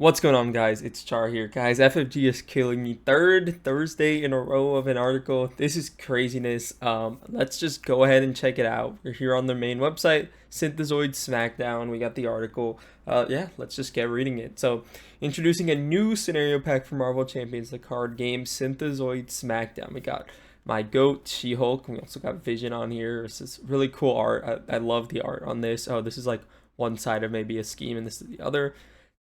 What's going on, guys? It's Char here. Guys, FFG is killing me. Third Thursday in a row of an article. This is craziness. Let's just go ahead and check it out. We're here on their main website, Synthezoid Smackdown. We got the article. Yeah, let's just get reading it. So, introducing a new scenario pack for Marvel Champions, the card game, Synthezoid Smackdown. We got my goat, She-Hulk. We also got Vision on here. This is really cool art. I love the art on this. Oh, this is like one side of maybe a scheme, and this is the other.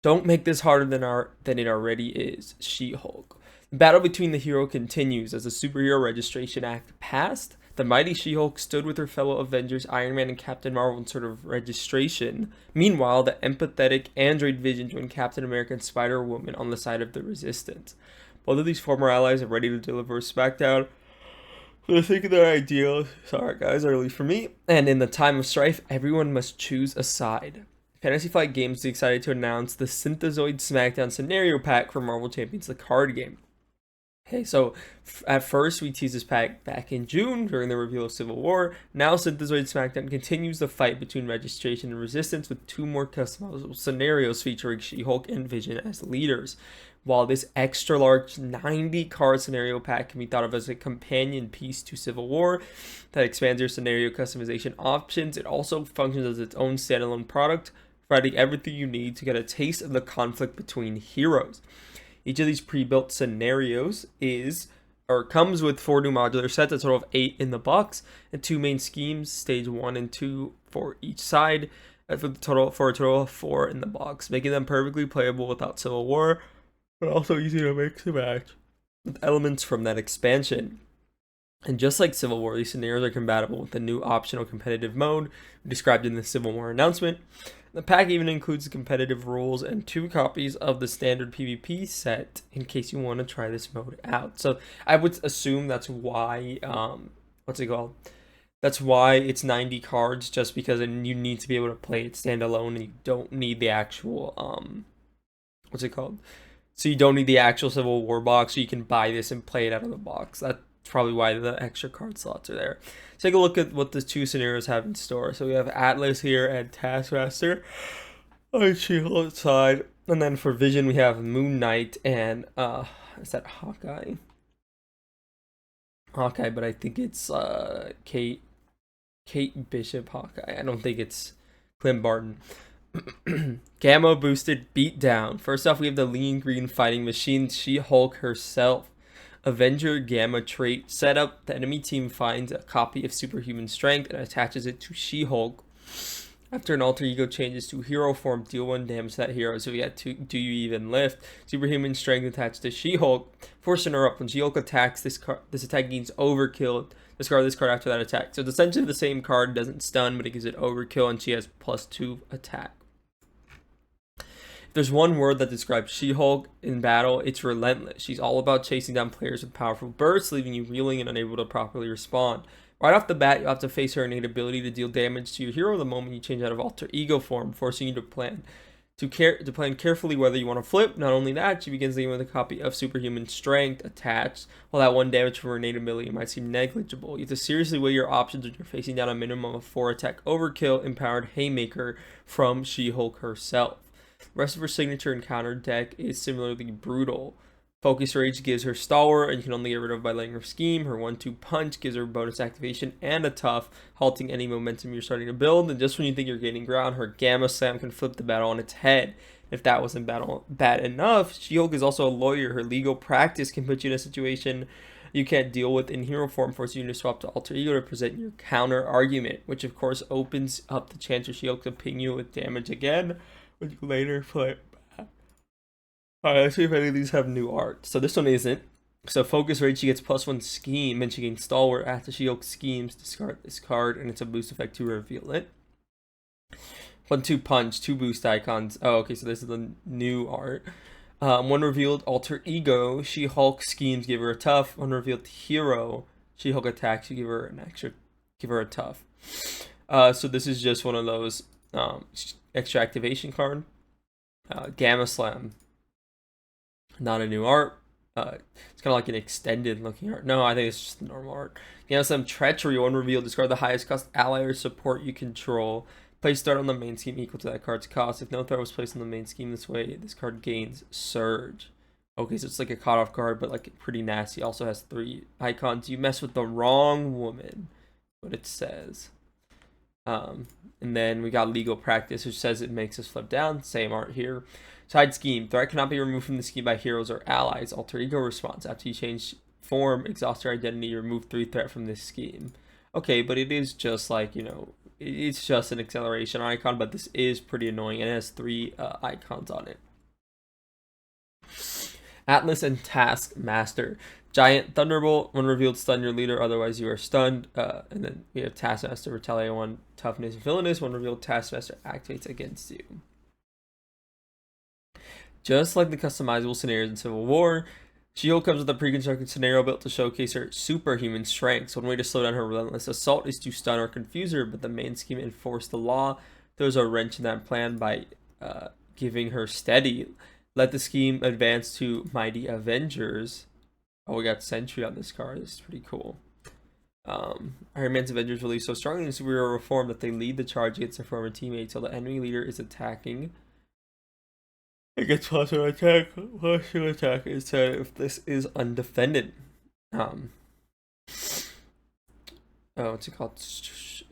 Don't make this harder than it already is. She-Hulk. The battle between the hero continues as the Superhero Registration Act passed. The mighty She-Hulk stood with her fellow Avengers, Iron Man and Captain Marvel in sort of registration. Meanwhile, the empathetic android Vision joined Captain America and Spider-Woman on the side of the Resistance. Both of these former allies are ready to deliver a smackdown for the sake of their ideals. Sorry, guys, early for me. And in the time of strife, everyone must choose a side. Fantasy Flight Games decided to announce the Synthezoid Smackdown scenario pack for Marvel Champions, the card game. Okay, so at first we teased this pack back in June during the reveal of Civil War. Now Synthezoid Smackdown continues the fight between Registration and Resistance with two more customizable scenarios featuring She-Hulk and Vision as leaders. While this extra large 90 card scenario pack can be thought of as a companion piece to Civil War that expands your scenario customization options, it also functions as its own standalone product, providing everything you need to get a taste of the conflict between heroes. Each of these pre-built scenarios comes with 4 new modular sets, a total of 8 in the box, and 2 main schemes, stage 1 and 2 for each side, for a total of 4 in the box, making them perfectly playable without Civil War, but also easy to mix and match with elements from that expansion. And just like Civil War, these scenarios are compatible with the new optional competitive mode described in the Civil War announcement. The pack even includes competitive rules and 2 copies of the standard PvP set in case you want to try this mode out. So I would assume that's why, what's it called? That's why it's 90 cards, just because you need to be able to play it standalone and you don't need the actual, what's it called? So you don't need the actual Civil War box, so you can buy this and play it out of the box. That's probably why the extra card slots are there. Take a look at what the 2 scenarios have in store. So we have Atlas here and Taskmaster on She-Hulk's side. And then for Vision, we have Moon Knight and, is that Hawkeye? Hawkeye, but I think it's Kate Bishop Hawkeye. I don't think it's Clint Barton. Gamma boosted beatdown. First off, we have the lean green fighting machine, She-Hulk herself. Avenger Gamma trait setup. The enemy team finds a copy of superhuman strength and attaches it to She-Hulk. After an alter ego changes to hero form, deal 1 damage to that hero. So we got Do You Even Lift? Superhuman strength attached to She-Hulk, forcing her up. When She-Hulk attacks, this attack gains overkill. Discard this card after that attack. So it's essentially the same card, doesn't stun, but it gives it overkill, and she has +2 attack. There's one word that describes She-Hulk in battle, it's relentless. She's all about chasing down players with powerful bursts, leaving you reeling and unable to properly respond. Right off the bat, you have to face her innate ability to deal damage to your hero the moment you change out of alter ego form, forcing you to plan carefully whether you want to flip. Not only that, she begins the game with a copy of superhuman strength attached. While that 1 damage from her innate ability might seem negligible, you have to seriously weigh your options when you're facing down a minimum of 4 attack overkill empowered Haymaker from She-Hulk herself. The rest of her signature and counter deck is similarly brutal. Focus Rage gives her Stalwart, and you can only get rid of by letting her scheme. Her 1-2 punch gives her bonus activation and a tough, halting any momentum you're starting to build. And just when you think you're gaining ground, her Gamma Slam can flip the battle on its head. If that wasn't bad enough, She-Hulk is also a lawyer. Her legal practice can put you in a situation you can't deal with in hero form, forcing you to swap to alter ego to present your counter argument, which of course opens up the chance for She-Hulk to ping you with damage again, which you later play back. Alright, let's see if any of these have new art. So this one isn't. So Focus Rage, she gets +1 scheme, and she gains Stalwart after She-Hulk schemes. Discard this card, and it's a boost effect to reveal it. 1-2 punch, 2 boost icons. Oh, okay, so this is the new art. 1 revealed alter ego, She-Hulk schemes, give her a tough. 1 revealed hero, She-Hulk attacks, you give her a tough. So this is just one of those extra activation card. Gamma Slam, not a new art. It's kind of like an extended looking art. No, I think it's just normal art. Gamma Slam Treachery, 1 revealed, discard the highest cost ally or support you control. Place threat on the main scheme equal to that card's cost. If no threat was placed on the main scheme this way, this card gains Surge. Okay, so it's like a cutoff card, but like pretty nasty. Also has 3 icons. You mess with the wrong woman, what it says. And then we got Legal Practice, which says it makes us flip down. Same art here. Side scheme. Threat cannot be removed from the scheme by heroes or allies. Alter ego response. After you change form, exhaust your identity, you remove 3 threat from this scheme. Okay, but it is just like, you know, it's just an acceleration icon, but this is pretty annoying, and it has 3 icons on it. Atlas and Taskmaster. Giant Thunderbolt. When revealed, stun your leader, otherwise you are stunned. And then we have Taskmaster, Retaliate 1, Toughness, and Villainous. When revealed, Taskmaster activates against you. Just like the customizable scenarios in Civil War, She-Hulk comes with a pre-constructed scenario built to showcase her superhuman strengths. One way to slow down her relentless assault is to stun or confuse her, but the main scheme enforce the law. There's a wrench in that plan by giving her steady. Let the scheme advance to Mighty Avengers. Oh, we got Sentry on this card. This is pretty cool. Iron Man's Avengers release so strongly in superhero reform that they lead the charge against their former teammates till the enemy leader is attacking. It gets plus 1 attack. Plus 2 attack is said if this is undefended. What's it called?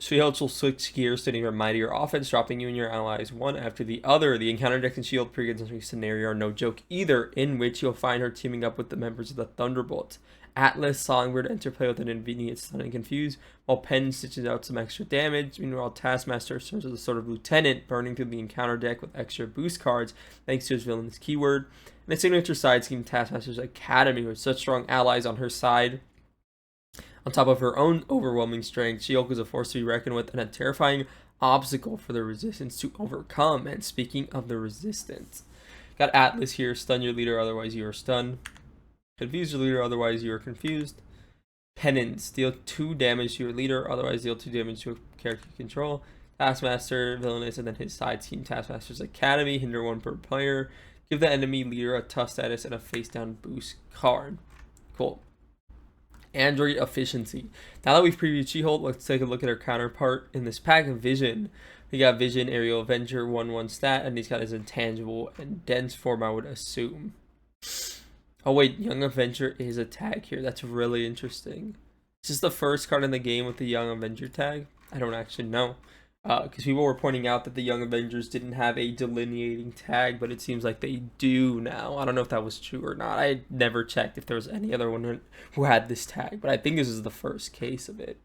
She-Hulk will switch gears to your mightier offense, dropping you and your allies one after the other. The encounter deck and She-Hulk pre-constructed scenario are no joke either, in which you'll find her teaming up with the members of the Thunderbolts. Atlas, Songbird enter play with an inconvenient stun and confuse, while Penn stitches out some extra damage. Meanwhile, Taskmaster serves as a sort of lieutenant, burning through the encounter deck with extra boost cards thanks to his villainous keyword. And the signature side scheme, Taskmaster's Academy, with such strong allies on her side. On top of her own overwhelming strength, She-Hulk is a force to be reckoned with and a terrifying obstacle for the Resistance to overcome. And speaking of the Resistance, got Atlas here, stun your leader, otherwise you are stunned. Confuse your leader, otherwise you are confused. Penance, deal 2 damage to your leader, otherwise deal 2 damage to a character you control. Taskmaster, Villainous, and then his side scheme, Taskmaster's Academy, hinder 1 per player. Give the enemy leader a tough status and a face down boost card. Cool. Android efficiency. Now that we've previewed She-Hulk, let's take a look at her counterpart in this pack, Vision. We got Vision, Aerial Avenger, 1/1 stat, and he's got his intangible and dense form, I would assume. Oh wait, Young Avenger is a tag here. That's really interesting. Is this the first card in the game with the Young Avenger tag? I don't actually know. Because people were pointing out that the Young Avengers didn't have a delineating tag, but it seems like they do now. I don't know if that was true or not. I never checked if there was any other one who had this tag, but I think this is the first case of it.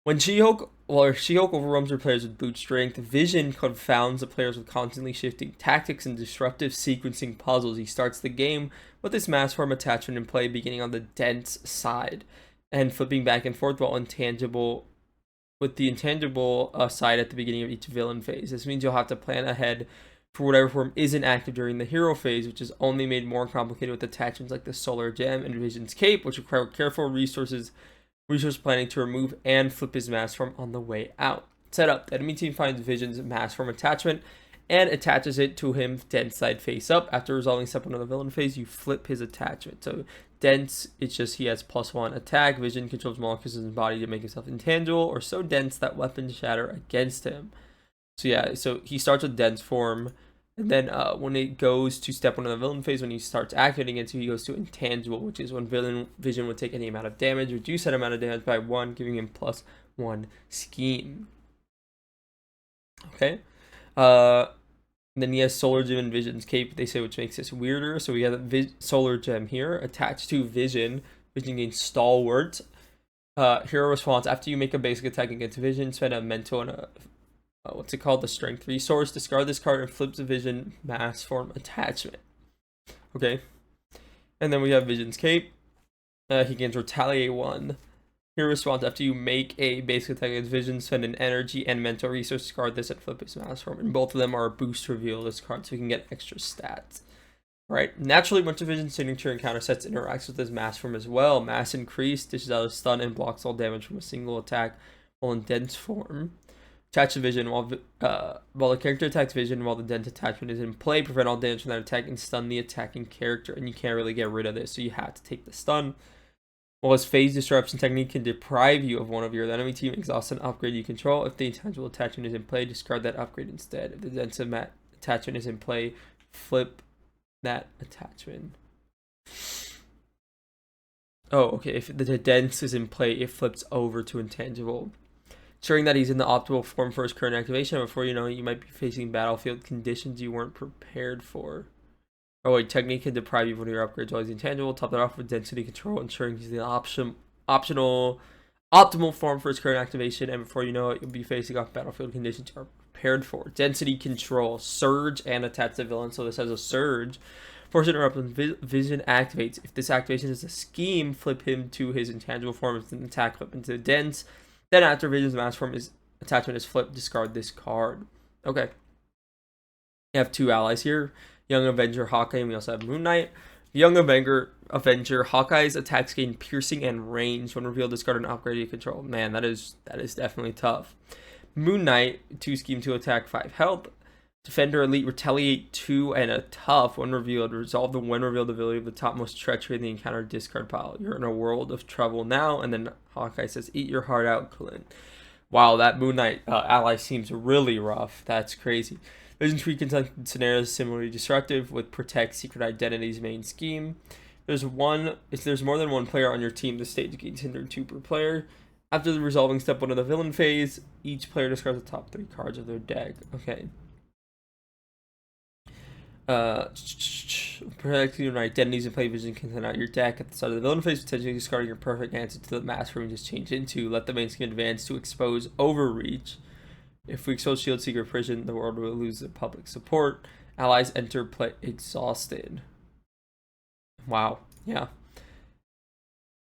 When She-Hulk overwhelms her players with boot strength, Vision confounds the players with constantly shifting tactics and disruptive sequencing puzzles. He starts the game with this mass form attachment in play, beginning on the dense side and flipping back and forth while intangible side at the beginning of each villain phase. This means you'll have to plan ahead for whatever form isn't active during the hero phase, which is only made more complicated with attachments like the Solar Gem and Vision's Cape, which require careful resource planning to remove and flip his mass form on the way out. Setup: the enemy team finds Vision's mass form attachment and attaches it to him dense side face up. After resolving step 1 of the villain phase, you flip his attachment. So dense, it's just he has +1 attack. Vision controls molecules in his body to make himself intangible or so dense that weapons shatter against him. So yeah, so he starts with dense form, and then when it goes to step 1 of the villain phase, when he starts activating it, so he goes to intangible, which is when Vision would take any amount of damage, reduce that amount of damage by 1, giving him +1 scheme. Okay. Then he has Solar Gem and Vision's Cape, they say, which makes this weirder. So we have the Solar Gem here attached to Vision. Vision gains Stalwart. Hero response: after you make a basic attack against Vision, spend a mental and a the strength resource. Discard this card and flips the Vision mass form attachment. Okay. And then we have Vision's Cape. He gains Retaliate 1. Hero response: after you make a basic attack against Vision, spend an energy and mental resource, discard this and flip his mass form. And both of them are a boost reveal this card, so you can get extra stats. Alright, naturally, once a Vision signature encounter sets interacts with his mass form as well. Mass increase, dishes out a stun and blocks all damage from a single attack while in dense form. Attach the Vision while the character attacks Vision while the dense attachment is in play. Prevent all damage from that attack and stun the attacking character. And you can't really get rid of this, so you have to take the stun. While his phase disruption technique can deprive you of one of your enemy team, exhaust an upgrade you control. If the intangible attachment is in play, discard that upgrade instead. If the dense attachment is in play, flip that attachment. Oh, okay. If the dense is in play, it flips over to intangible, ensuring that he's in the optimal form for his current activation. Before you know it, you might be facing battlefield conditions you weren't prepared for. Oh wait, technique can deprive you of one of your upgrades while he's intangible. Top that off with density control, ensuring he's the optimal form for his current activation. And before you know it, you'll be facing off battlefield conditions you are prepared for. Density control, surge, and attach the villain. So this has a surge. Force interrupt when vision activates. If this activation is a scheme, flip him to his intangible form. If it's an attack, flip into dense. Then after vision's mass form is attachment is flipped, discard this card. Okay. You have two allies here. Young Avenger, Hawkeye, and we also have Moon Knight. Young Avenger, Hawkeye's attacks gain piercing and range. When revealed, discard an upgrade you control. Man, that is definitely tough. Moon Knight, 2 scheme, 2 attack, 5 health. Defender Elite, retaliate 2 and a tough. When revealed, resolve the when revealed ability of the topmost treachery in the encounter discard pile. You're in a world of trouble now. And then Hawkeye says, eat your heart out, Clint. Wow, that Moon Knight ally seems really rough. That's crazy. Vision Tree contested scenarios similarly disruptive with Protect Secret Identity's main scheme. If there's more than one player on your team, the stage gains hindered 2 per player. After the resolving step 1 of the villain phase, each player discards the top 3 cards of their deck. Okay. Protecting your identities and play vision can send out your deck at the start of the villain phase, potentially discarding your perfect answer to the mask room you just changed into. Let the main scheme advance to expose Overreach. If we expose Shield Seeker Prison, the world will lose the public support. Allies enter play exhausted. Wow, yeah.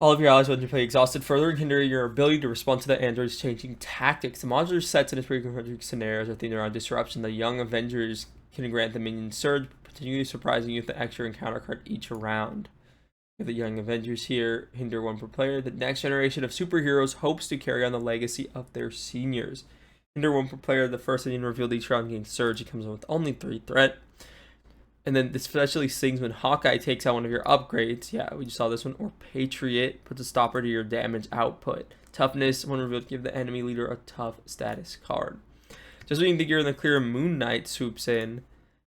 All of your allies will enter play exhausted, further hindering your ability to respond to the android's changing tactics. The modular sets in its pre-configured scenarios are themed around disruption. The Young Avengers can grant the minion surge, continually surprising you with the extra encounter card each round. We have the Young Avengers here, hinder 1 per player. The next generation of superheroes hopes to carry on the legacy of their seniors. Hinder 1 per player, the first minion revealed each round gains surge. It comes in with only 3 threat. And then this especially stings when Hawkeye takes out one of your upgrades. Yeah, we just saw this one. Or Patriot puts a stopper to your damage output. Toughness, when revealed, give the enemy leader a tough status card. Just when you think you're in the clear, Moon Knight swoops in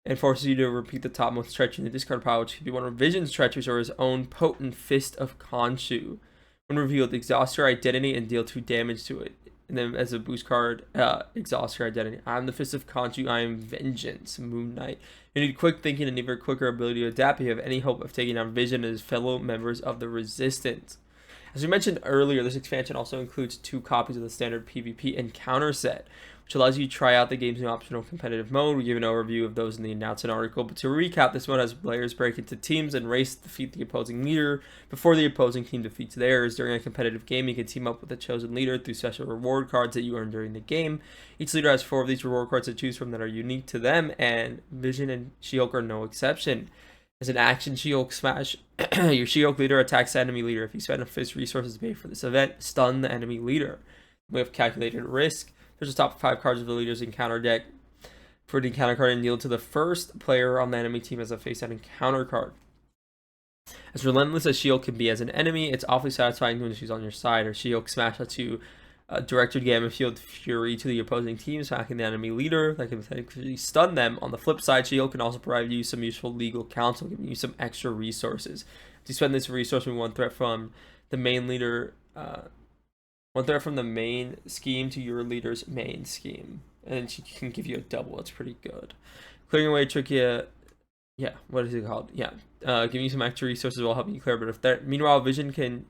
and forces you to repeat the topmost treachery in the discard pile, which could be one of Vision's treacheries or his own potent Fist of Khonshu. When revealed, exhaust your identity and deal 2 damage to it. And then as a boost card, exhaust your identity. I'm the Fist of Khonshu, I am Vengeance, Moon Knight. You need quick thinking and even quicker ability to adapt if you have any hope of taking on Vision and his fellow members of the Resistance. As we mentioned earlier, this expansion also includes 2 copies of the standard PvP encounter set, which allows you to try out the game's new optional competitive mode. We give an overview of those in the announcement article, but to recap, this mode has players break into teams and race to defeat the opposing leader before the opposing team defeats theirs. During a competitive game, you can team up with the chosen leader through special reward cards that you earn during the game. Each leader has 4 of these reward cards to choose from that are unique to them, and Vision and She-Hulk are no exception. As an action She-Hulk smash, your She-Hulk leader attacks the enemy leader. If you spend enough resources to pay for this event, stun the enemy leader. We have calculated risk. There's the top 5 cards of the leader's encounter deck. For the encounter card, and deal to the first player on the enemy team as a face-out encounter card. As relentless as She-Hulk can be as an enemy, it's awfully satisfying when she's on your side. Or She-Hulk smash out to directed Gamma Field Fury to the opposing team, smacking the enemy leader. That can potentially stun them. On the flip side, She-Hulk can also provide you some useful legal counsel, giving you some extra resources. If you spend this resource with 1 threat from the main leader, 1 threat from the main scheme to your leader's main scheme. And she can give you a double. That's pretty good. Clearing away tricky, yeah, what is it called? Yeah, giving you some extra resources will help you clear a bit of threat. Meanwhile, Vision can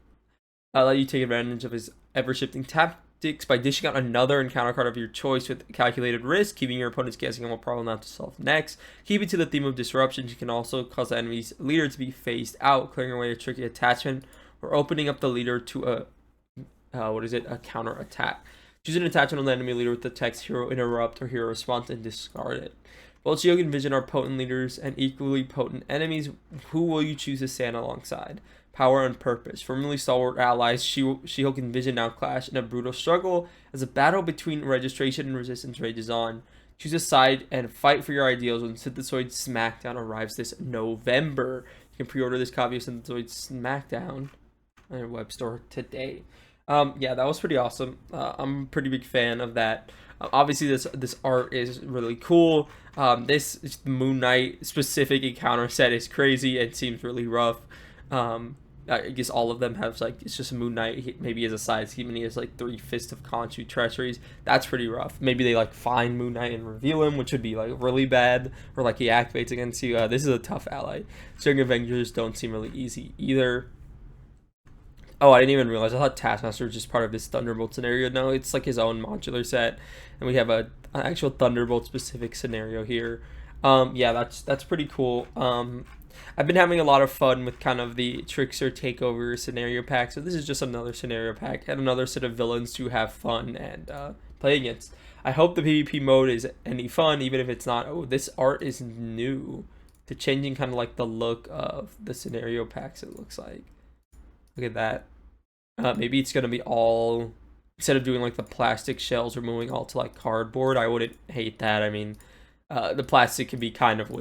let you take advantage of his ever-shifting tactics by dishing out another encounter card of your choice with calculated risk, keeping your opponents guessing on what problem not to solve next. Keep it to the theme of disruption. You can also cause the enemy's leader to be phased out, clearing away a tricky attachment, or opening up the leader to a a counter attack. Choose an attachment on the enemy leader with the text Hero Interrupt or Hero Response and discard it. Both She-Hulk and Vision are potent leaders and equally potent enemies. Who will you choose to stand alongside? Power and purpose. Formerly stalwart allies, She-Hulk and Vision now clash in a brutal struggle as a battle between registration and resistance rages on. Choose a side and fight for your ideals when Synthezoid Smackdown arrives this November. You can pre-order this copy of Synthezoid Smackdown on your web store today. Yeah, that was pretty awesome. I'm a pretty big fan of that. Obviously, this art is really cool. This Moon Knight specific encounter set is crazy and seems really rough. I guess all of them have like it's just a Moon Knight. Maybe he has a side scheme and he has like 3 Fist of Khonshu treacheries. That's pretty rough. Maybe they like find Moon Knight and reveal him, which would be like really bad, or like he activates against you. This is a tough ally. Young Avengers don't seem really easy either. Oh, I didn't even realize. I thought Taskmaster was just part of this Thunderbolt scenario. No, it's like his own modular set, and we have an actual Thunderbolt specific scenario here. Yeah, that's pretty cool. I've been having a lot of fun with kind of the Trickster Takeover scenario pack. So this is just another scenario pack and another set of villains to have fun and play against. I hope the PvP mode is any fun, even if it's not. Oh, this art is new. To changing kind of like the look of the scenario packs, it looks like. Look at that. Maybe it's gonna be all, instead of doing like the plastic shells, we're moving all to like cardboard. I wouldn't hate that. I mean, the plastic can be kind of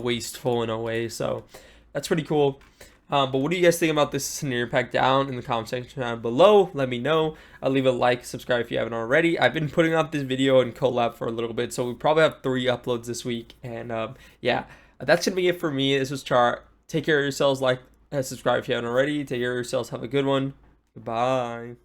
wasteful in a way, so that's pretty cool. But what do you guys think about this scenario pack? Down in the comment section down below, let me know. Leave a like, subscribe if you haven't already. I've been putting out this video and collab for a little bit, so we probably have 3 uploads this week. And yeah, that's gonna be it for me. This was Char. Take care of yourselves, like, subscribe if you haven't already. Take care of yourselves. Have a good one. Goodbye.